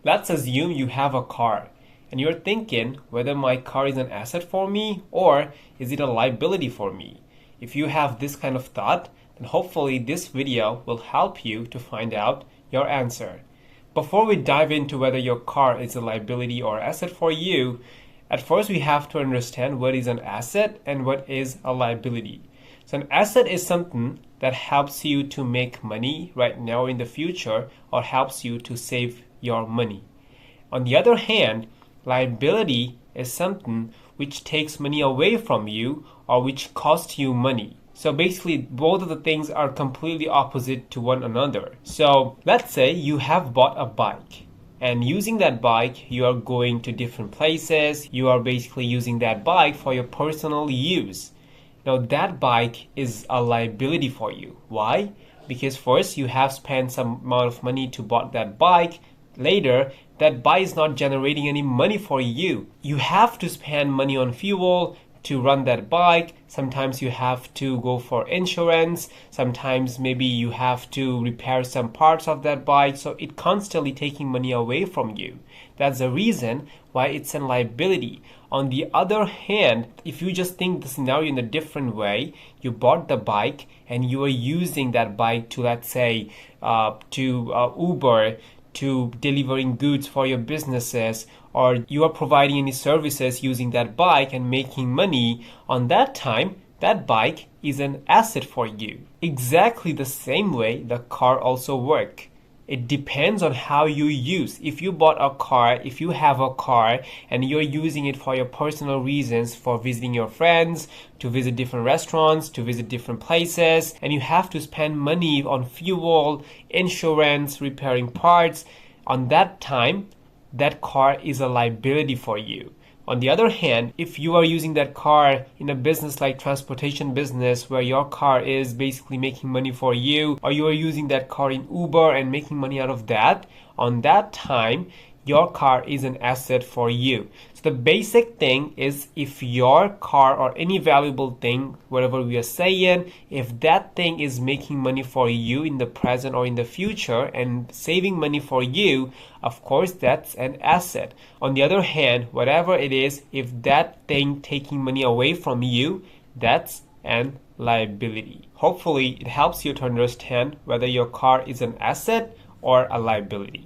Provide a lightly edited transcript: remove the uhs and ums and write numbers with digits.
Let's assume you have a car and you're thinking whether my car is an asset for me or is it a liability for me. If you have this kind of thought, then hopefully this video will help you to find out your answer. Before we dive into whether your car is a liability or asset for you, at first we have to understand what is an asset and what is a liability. So an asset is something that helps you to make money right now or in the future, or helps you to save your money. On the other hand, liability is something which takes money away from you or which costs you money. So basically, both of the things are completely opposite to one another. So let's say you have bought a bike, and using that bike, you are going to different places. You are basically using that bike for your personal use. Now that bike is a liability for you. Why? Because first you have spent some amount of money to buy that bike. Later, that bike is not generating any money for you. You have to spend money on fuel to run that bike. Sometimes you have to go for insurance. Sometimes maybe you have to repair some parts of that bike. So it constantly taking money away from you. That's the reason why it's a liability. On the other hand, if you just think the scenario in a different way, you bought the bike and you are using that bike to, let's say, Uber, to delivering goods for your businesses, or you are providing any services using that bike and making money. On that time, that bike is an asset for you. Exactly the same way the car also works. It depends on how you use. If you bought a car, if you have a car and you're using it for your personal reasons, for visiting your friends, to visit different restaurants, to visit different places, and you have to spend money on fuel, insurance, repairing parts, on that time, that car is a liability for you. On the other hand, if you are using that car in a business like transportation business where your car is basically making money for you, or you are using that car in Uber and making money out of that, on that time, your car is an asset for you. So the basic thing is, if your car or any valuable thing, whatever we are saying, if that thing is making money for you in the present or in the future and saving money for you, of course that's an asset. On the other hand, whatever it is, if that thing taking money away from you, that's an liability. Hopefully it helps you to understand whether your car is an asset or a liability.